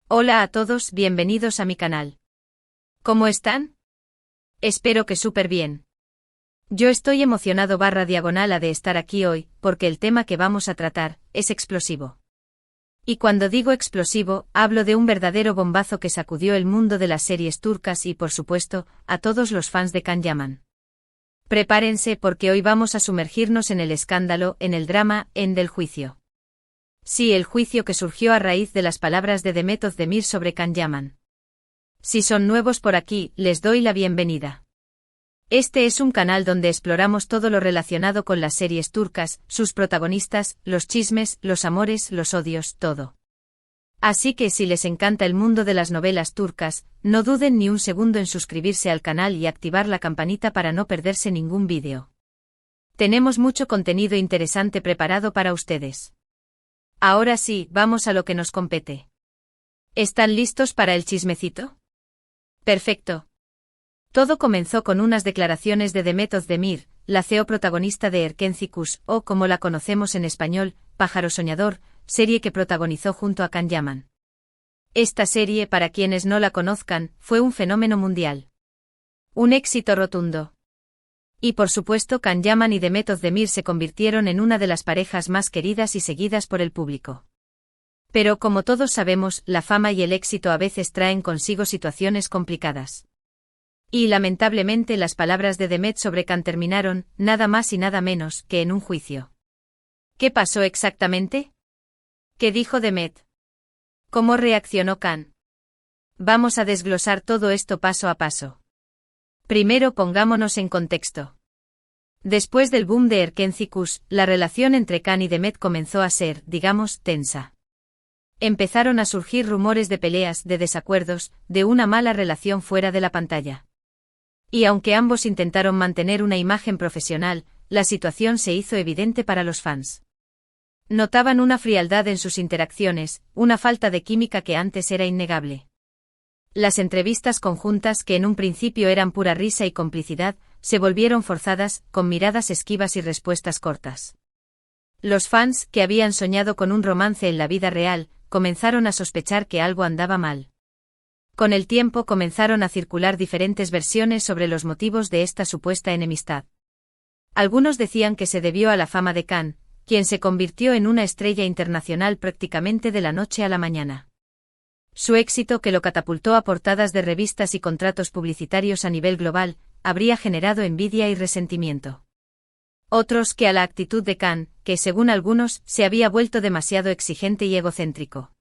Hola a todos, bienvenidos a mi canal. ¿Cómo están? Espero que súper bien. Yo estoy emocionado /diagonal de estar aquí hoy, porque el tema que vamos a tratar es explosivo. Y cuando digo explosivo, hablo de un verdadero bombazo que sacudió el mundo de las series turcas y, por supuesto, a todos los fans de Can Yaman. Prepárense porque hoy vamos a sumergirnos en el escándalo, en el drama, del juicio. Sí, el juicio que surgió a raíz de las palabras de Demet Özdemir sobre Can Yaman. Si son nuevos por aquí, les doy la bienvenida. Este es un canal donde exploramos todo lo relacionado con las series turcas, sus protagonistas, los chismes, los amores, los odios, todo. Así que si les encanta el mundo de las novelas turcas, no duden ni un segundo en suscribirse al canal y activar la campanita para no perderse ningún vídeo. Tenemos mucho contenido interesante preparado para ustedes. Ahora sí, vamos a lo que nos compete. ¿Están listos para el chismecito? Perfecto. Todo comenzó con unas declaraciones de Demet Özdemir, la CEO protagonista de Erkenci Kuş, o como la conocemos en español, Pájaro Soñador, serie que protagonizó junto a Can Yaman. Esta serie, para quienes no la conozcan, fue un fenómeno mundial. Un éxito rotundo. Y por supuesto Can Yaman y Demet Özdemir se convirtieron en una de las parejas más queridas y seguidas por el público. Pero como todos sabemos, la fama y el éxito a veces traen consigo situaciones complicadas. Y lamentablemente las palabras de Demet sobre Can terminaron, nada más y nada menos, que en un juicio. ¿Qué pasó exactamente? ¿Qué dijo Demet? ¿Cómo reaccionó Can? Vamos a desglosar todo esto paso a paso. Primero pongámonos en contexto. Después del boom de Erkenci Kuş, la relación entre Can y Demet comenzó a ser, digamos, tensa. Empezaron a surgir rumores de peleas, de desacuerdos, de una mala relación fuera de la pantalla. Y aunque ambos intentaron mantener una imagen profesional, la situación se hizo evidente para los fans. Notaban una frialdad en sus interacciones, una falta de química que antes era innegable. Las entrevistas conjuntas, que en un principio eran pura risa y complicidad, se volvieron forzadas, con miradas esquivas y respuestas cortas. Los fans, que habían soñado con un romance en la vida real, comenzaron a sospechar que algo andaba mal. Con el tiempo comenzaron a circular diferentes versiones sobre los motivos de esta supuesta enemistad. Algunos decían que se debió a la fama de Can, quien se convirtió en una estrella internacional prácticamente de la noche a la mañana. Su éxito, que lo catapultó a portadas de revistas y contratos publicitarios a nivel global, habría generado envidia y resentimiento. Otros que a la actitud de Can, que según algunos, se había vuelto demasiado exigente y egocéntrico.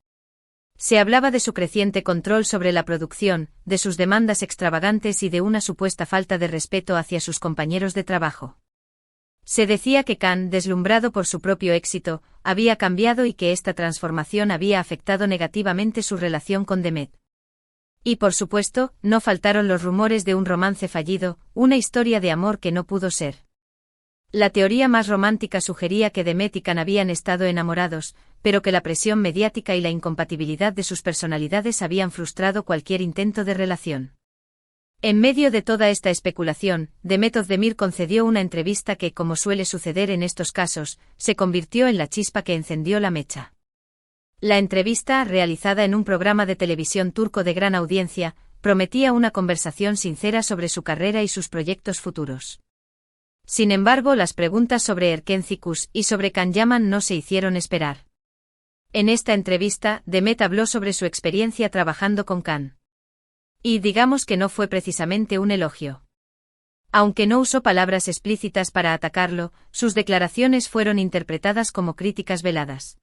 Se hablaba de su creciente control sobre la producción, de sus demandas extravagantes y de una supuesta falta de respeto hacia sus compañeros de trabajo. Se decía que Can, deslumbrado por su propio éxito, había cambiado y que esta transformación había afectado negativamente su relación con Demet. Y por supuesto, no faltaron los rumores de un romance fallido, una historia de amor que no pudo ser. La teoría más romántica sugería que Demet y Can habían estado enamorados, pero que la presión mediática y la incompatibilidad de sus personalidades habían frustrado cualquier intento de relación. En medio de toda esta especulación, Demet Özdemir concedió una entrevista que, como suele suceder en estos casos, se convirtió en la chispa que encendió la mecha. La entrevista, realizada en un programa de televisión turco de gran audiencia, prometía una conversación sincera sobre su carrera y sus proyectos futuros. Sin embargo, las preguntas sobre Erkenci Kuş y sobre Can Yaman no se hicieron esperar. En esta entrevista, Demet habló sobre su experiencia trabajando con Can. Y digamos que no fue precisamente un elogio. Aunque no usó palabras explícitas para atacarlo, sus declaraciones fueron interpretadas como críticas veladas.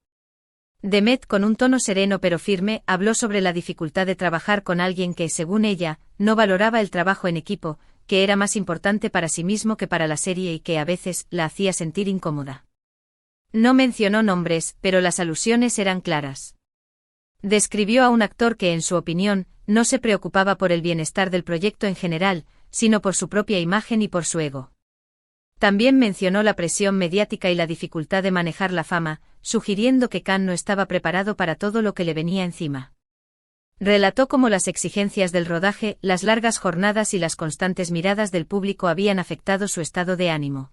Demet, con un tono sereno pero firme, habló sobre la dificultad de trabajar con alguien que, según ella, no valoraba el trabajo en equipo, que era más importante para sí mismo que para la serie y que a veces la hacía sentir incómoda. No mencionó nombres, pero las alusiones eran claras. Describió a un actor que, en su opinión, no se preocupaba por el bienestar del proyecto en general, sino por su propia imagen y por su ego. También mencionó la presión mediática y la dificultad de manejar la fama, sugiriendo que Can no estaba preparado para todo lo que le venía encima. Relató cómo las exigencias del rodaje, las largas jornadas y las constantes miradas del público habían afectado su estado de ánimo.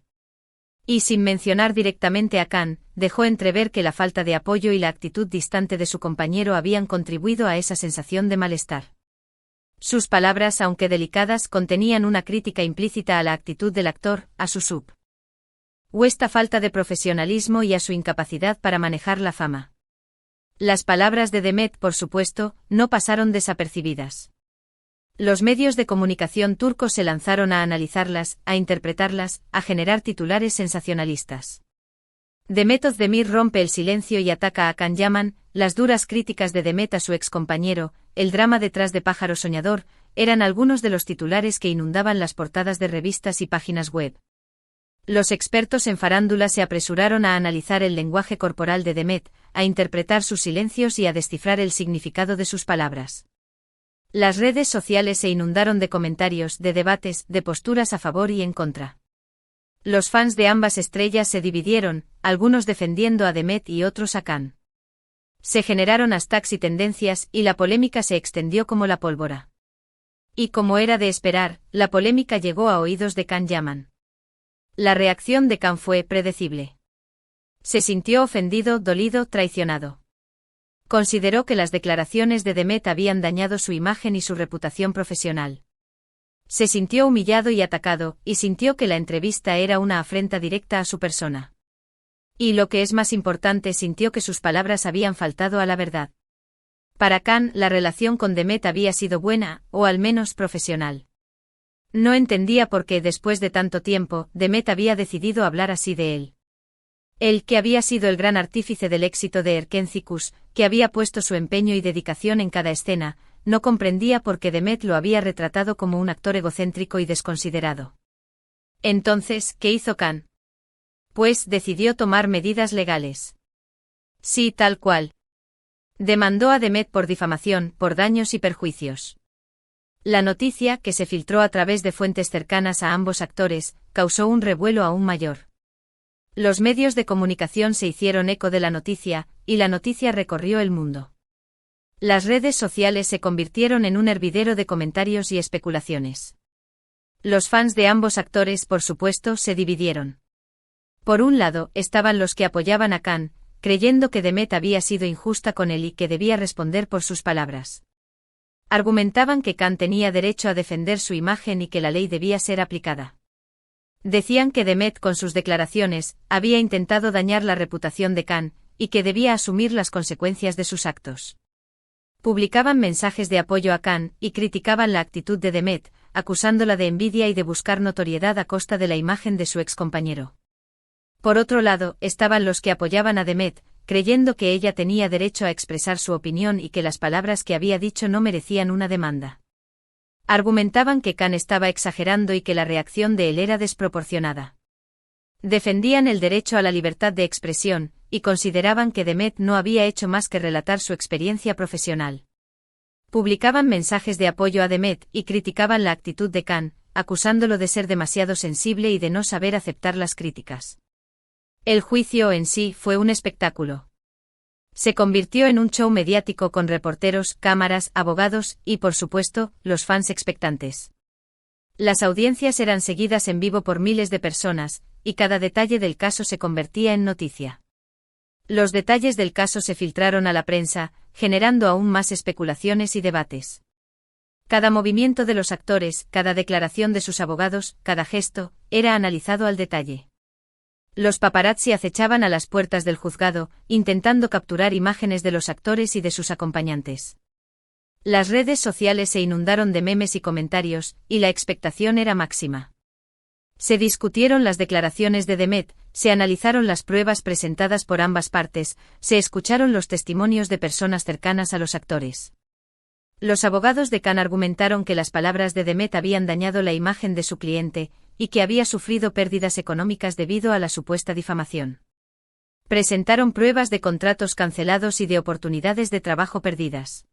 Y sin mencionar directamente a Khan, dejó entrever que la falta de apoyo y la actitud distante de su compañero habían contribuido a esa sensación de malestar. Sus palabras, aunque delicadas, contenían una crítica implícita a la actitud del actor, a su supuesta falta de profesionalismo y a su incapacidad para manejar la fama. Las palabras de Demet, por supuesto, no pasaron desapercibidas. Los medios de comunicación turcos se lanzaron a analizarlas, a interpretarlas, a generar titulares sensacionalistas. Demet Özdemir rompe el silencio y ataca a Can Yaman. Las duras críticas de Demet a su excompañero, el drama detrás de Pájaro Soñador, eran algunos de los titulares que inundaban las portadas de revistas y páginas web. Los expertos en farándula se apresuraron a analizar el lenguaje corporal de Demet, a interpretar sus silencios y a descifrar el significado de sus palabras. Las redes sociales se inundaron de comentarios, de debates, de posturas a favor y en contra. Los fans de ambas estrellas se dividieron, algunos defendiendo a Demet y otros a Khan. Se generaron hashtags y tendencias, y la polémica se extendió como la pólvora. Y como era de esperar, la polémica llegó a oídos de Can Yaman. La reacción de Khan fue predecible. Se sintió ofendido, dolido, traicionado. Consideró que las declaraciones de Demet habían dañado su imagen y su reputación profesional. Se sintió humillado y atacado, y sintió que la entrevista era una afrenta directa a su persona. Y lo que es más importante, sintió que sus palabras habían faltado a la verdad. Para Khan, la relación con Demet había sido buena, o al menos profesional. No entendía por qué, después de tanto tiempo, Demet había decidido hablar así de él. Él, que había sido el gran artífice del éxito de Erkencikus, que había puesto su empeño y dedicación en cada escena, no comprendía por qué Demet lo había retratado como un actor egocéntrico y desconsiderado. Entonces, ¿qué hizo Khan? Pues decidió tomar medidas legales. Sí, tal cual. Demandó a Demet por difamación, por daños y perjuicios. La noticia, que se filtró a través de fuentes cercanas a ambos actores, causó un revuelo aún mayor. Los medios de comunicación se hicieron eco de la noticia, y la noticia recorrió el mundo. Las redes sociales se convirtieron en un hervidero de comentarios y especulaciones. Los fans de ambos actores, por supuesto, se dividieron. Por un lado, estaban los que apoyaban a Khan, creyendo que Demet había sido injusta con él y que debía responder por sus palabras. Argumentaban que Khan tenía derecho a defender su imagen y que la ley debía ser aplicada. Decían que Demet, con sus declaraciones, había intentado dañar la reputación de Khan, y que debía asumir las consecuencias de sus actos. Publicaban mensajes de apoyo a Khan, y criticaban la actitud de Demet, acusándola de envidia y de buscar notoriedad a costa de la imagen de su excompañero. Por otro lado, estaban los que apoyaban a Demet, creyendo que ella tenía derecho a expresar su opinión y que las palabras que había dicho no merecían una demanda. Argumentaban que Khan estaba exagerando y que la reacción de él era desproporcionada. Defendían el derecho a la libertad de expresión, y consideraban que Demet no había hecho más que relatar su experiencia profesional. Publicaban mensajes de apoyo a Demet y criticaban la actitud de Khan, acusándolo de ser demasiado sensible y de no saber aceptar las críticas. El juicio en sí fue un espectáculo. Se convirtió en un show mediático con reporteros, cámaras, abogados y, por supuesto, los fans expectantes. Las audiencias eran seguidas en vivo por miles de personas, y cada detalle del caso se convertía en noticia. Los detalles del caso se filtraron a la prensa, generando aún más especulaciones y debates. Cada movimiento de los actores, cada declaración de sus abogados, cada gesto, era analizado al detalle. Los paparazzi acechaban a las puertas del juzgado, intentando capturar imágenes de los actores y de sus acompañantes. Las redes sociales se inundaron de memes y comentarios, y la expectación era máxima. Se discutieron las declaraciones de Demet, se analizaron las pruebas presentadas por ambas partes, se escucharon los testimonios de personas cercanas a los actores. Los abogados de Khan argumentaron que las palabras de Demet habían dañado la imagen de su cliente, y que había sufrido pérdidas económicas debido a la supuesta difamación. Presentaron pruebas de contratos cancelados y de oportunidades de trabajo perdidas.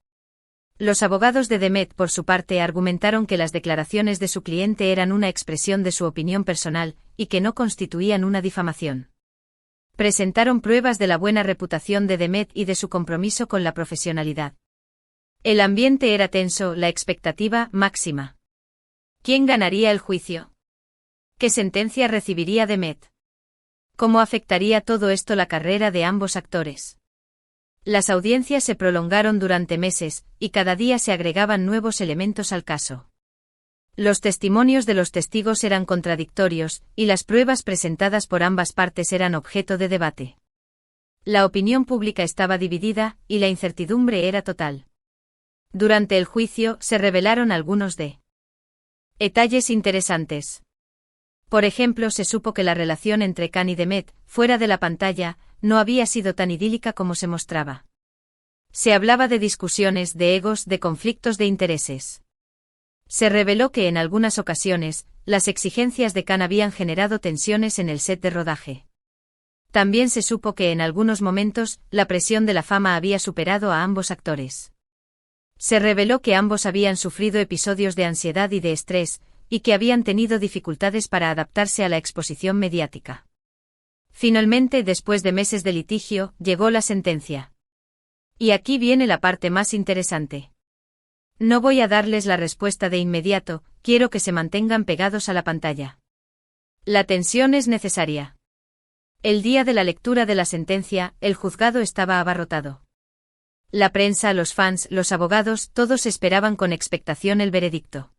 Los abogados de Demet, por su parte, argumentaron que las declaraciones de su cliente eran una expresión de su opinión personal, y que no constituían una difamación. Presentaron pruebas de la buena reputación de Demet y de su compromiso con la profesionalidad. El ambiente era tenso, la expectativa máxima. ¿Quién ganaría el juicio? ¿Qué sentencia recibiría Demet? ¿Cómo afectaría todo esto la carrera de ambos actores? Las audiencias se prolongaron durante meses, y cada día se agregaban nuevos elementos al caso. Los testimonios de los testigos eran contradictorios, y las pruebas presentadas por ambas partes eran objeto de debate. La opinión pública estaba dividida, y la incertidumbre era total. Durante el juicio se revelaron algunos detalles interesantes. Por ejemplo, se supo que la relación entre Khan y Demet, fuera de la pantalla, no había sido tan idílica como se mostraba. Se hablaba de discusiones, de egos, de conflictos de intereses. Se reveló que en algunas ocasiones, las exigencias de Khan habían generado tensiones en el set de rodaje. También se supo que en algunos momentos, la presión de la fama había superado a ambos actores. Se reveló que ambos habían sufrido episodios de ansiedad y de estrés, y que habían tenido dificultades para adaptarse a la exposición mediática. Finalmente, después de meses de litigio, llegó la sentencia. Y aquí viene la parte más interesante. No voy a darles la respuesta de inmediato, quiero que se mantengan pegados a la pantalla. La tensión es necesaria. El día de la lectura de la sentencia, el juzgado estaba abarrotado. La prensa, los fans, los abogados, todos esperaban con expectación el veredicto.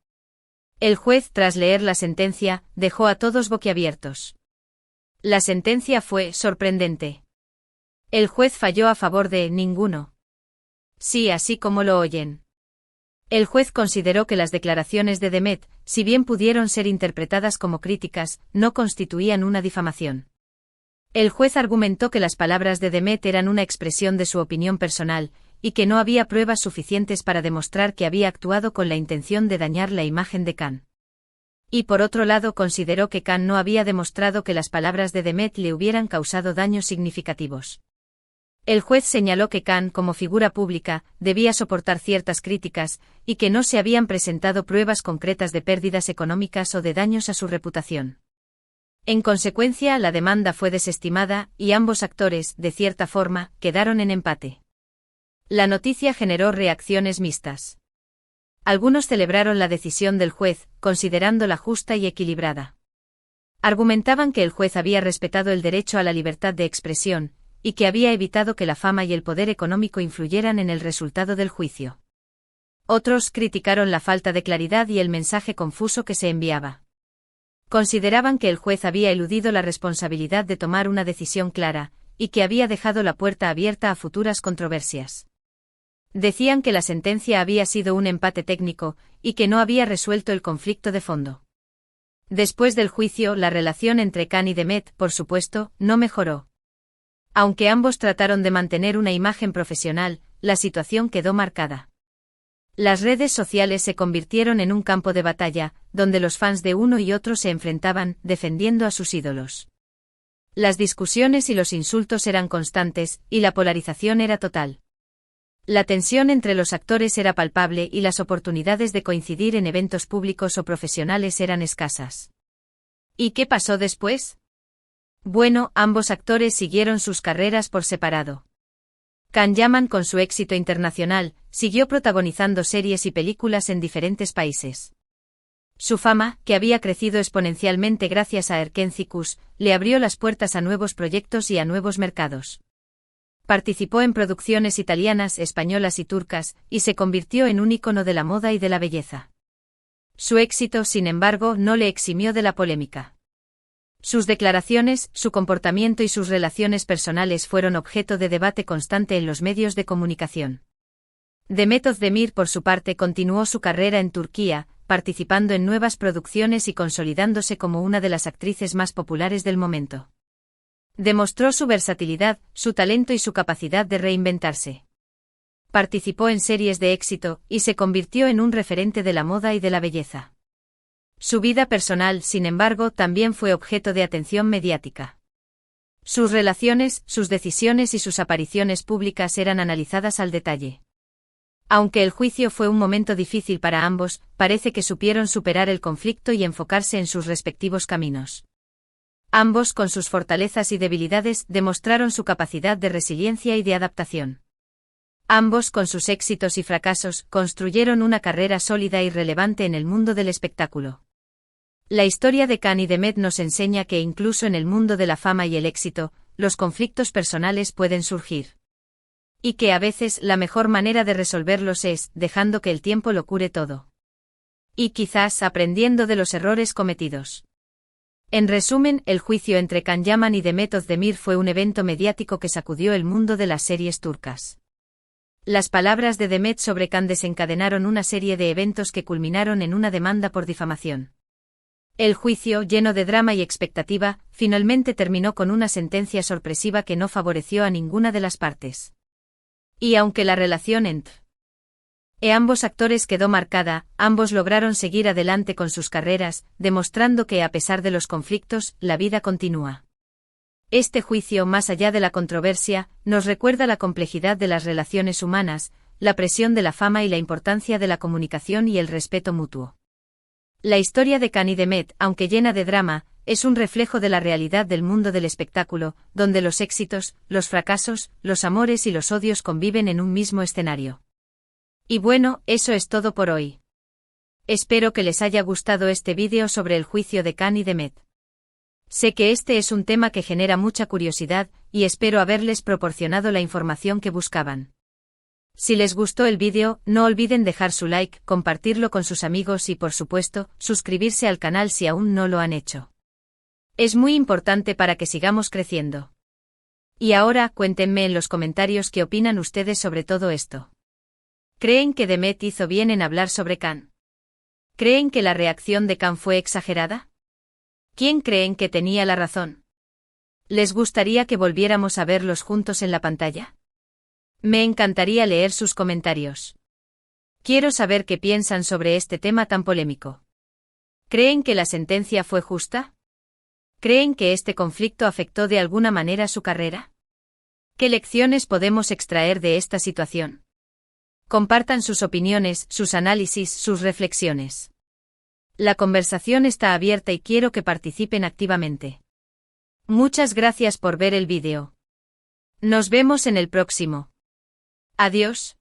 El juez, tras leer la sentencia, dejó a todos boquiabiertos. La sentencia fue sorprendente. El juez falló a favor de ninguno. Sí, así como lo oyen. El juez consideró que las declaraciones de Demet, si bien pudieron ser interpretadas como críticas, no constituían una difamación. El juez argumentó que las palabras de Demet eran una expresión de su opinión personal, y que no había pruebas suficientes para demostrar que había actuado con la intención de dañar la imagen de Khan. Y por otro lado consideró que Khan no había demostrado que las palabras de Demet le hubieran causado daños significativos. El juez señaló que Khan, como figura pública, debía soportar ciertas críticas, y que no se habían presentado pruebas concretas de pérdidas económicas o de daños a su reputación. En consecuencia, la demanda fue desestimada, y ambos actores, de cierta forma, quedaron en empate. La noticia generó reacciones mixtas. Algunos celebraron la decisión del juez, considerándola justa y equilibrada. Argumentaban que el juez había respetado el derecho a la libertad de expresión, y que había evitado que la fama y el poder económico influyeran en el resultado del juicio. Otros criticaron la falta de claridad y el mensaje confuso que se enviaba. Consideraban que el juez había eludido la responsabilidad de tomar una decisión clara, y que había dejado la puerta abierta a futuras controversias. Decían que la sentencia había sido un empate técnico, y que no había resuelto el conflicto de fondo. Después del juicio, la relación entre Khan y Demet, por supuesto, no mejoró. Aunque ambos trataron de mantener una imagen profesional, la situación quedó marcada. Las redes sociales se convirtieron en un campo de batalla, donde los fans de uno y otro se enfrentaban, defendiendo a sus ídolos. Las discusiones y los insultos eran constantes, y la polarización era total. La tensión entre los actores era palpable y las oportunidades de coincidir en eventos públicos o profesionales eran escasas. ¿Y qué pasó después? Bueno, ambos actores siguieron sus carreras por separado. Khan Yaman, con su éxito internacional, siguió protagonizando series y películas en diferentes países. Su fama, que había crecido exponencialmente gracias a Erkencikus, le abrió las puertas a nuevos proyectos y a nuevos mercados. Participó en producciones italianas, españolas y turcas, y se convirtió en un ícono de la moda y de la belleza. Su éxito, sin embargo, no le eximió de la polémica. Sus declaraciones, su comportamiento y sus relaciones personales fueron objeto de debate constante en los medios de comunicación. Demet Özdemir, por su parte, continuó su carrera en Turquía, participando en nuevas producciones y consolidándose como una de las actrices más populares del momento. Demostró su versatilidad, su talento y su capacidad de reinventarse. Participó en series de éxito, y se convirtió en un referente de la moda y de la belleza. Su vida personal, sin embargo, también fue objeto de atención mediática. Sus relaciones, sus decisiones y sus apariciones públicas eran analizadas al detalle. Aunque el juicio fue un momento difícil para ambos, parece que supieron superar el conflicto y enfocarse en sus respectivos caminos. Ambos, con sus fortalezas y debilidades, demostraron su capacidad de resiliencia y de adaptación. Ambos, con sus éxitos y fracasos, construyeron una carrera sólida y relevante en el mundo del espectáculo. La historia de Khan y Demet nos enseña que incluso en el mundo de la fama y el éxito, los conflictos personales pueden surgir. Y que a veces la mejor manera de resolverlos es dejando que el tiempo lo cure todo. Y quizás aprendiendo de los errores cometidos. En resumen, el juicio entre Can Yaman y Demet Özdemir fue un evento mediático que sacudió el mundo de las series turcas. Las palabras de Demet sobre Can desencadenaron una serie de eventos que culminaron en una demanda por difamación. El juicio, lleno de drama y expectativa, finalmente terminó con una sentencia sorpresiva que no favoreció a ninguna de las partes. Y aunque la relación entre ambos actores quedó marcada, ambos lograron seguir adelante con sus carreras, demostrando que a pesar de los conflictos, la vida continúa. Este juicio, más allá de la controversia, nos recuerda la complejidad de las relaciones humanas, la presión de la fama y la importancia de la comunicación y el respeto mutuo. La historia de Can y Demet, aunque llena de drama, es un reflejo de la realidad del mundo del espectáculo, donde los éxitos, los fracasos, los amores y los odios conviven en un mismo escenario. Y bueno, eso es todo por hoy. Espero que les haya gustado este vídeo sobre el juicio de Can y Demet. Sé que este es un tema que genera mucha curiosidad, y espero haberles proporcionado la información que buscaban. Si les gustó el vídeo, no olviden dejar su like, compartirlo con sus amigos y por supuesto, suscribirse al canal si aún no lo han hecho. Es muy importante para que sigamos creciendo. Y ahora, cuéntenme en los comentarios qué opinan ustedes sobre todo esto. ¿Creen que Demet hizo bien en hablar sobre Can? ¿Creen que la reacción de Can fue exagerada? ¿Quién creen que tenía la razón? ¿Les gustaría que volviéramos a verlos juntos en la pantalla? Me encantaría leer sus comentarios. Quiero saber qué piensan sobre este tema tan polémico. ¿Creen que la sentencia fue justa? ¿Creen que este conflicto afectó de alguna manera su carrera? ¿Qué lecciones podemos extraer de esta situación? Compartan sus opiniones, sus análisis, sus reflexiones. La conversación está abierta y quiero que participen activamente. Muchas gracias por ver el vídeo. Nos vemos en el próximo. Adiós.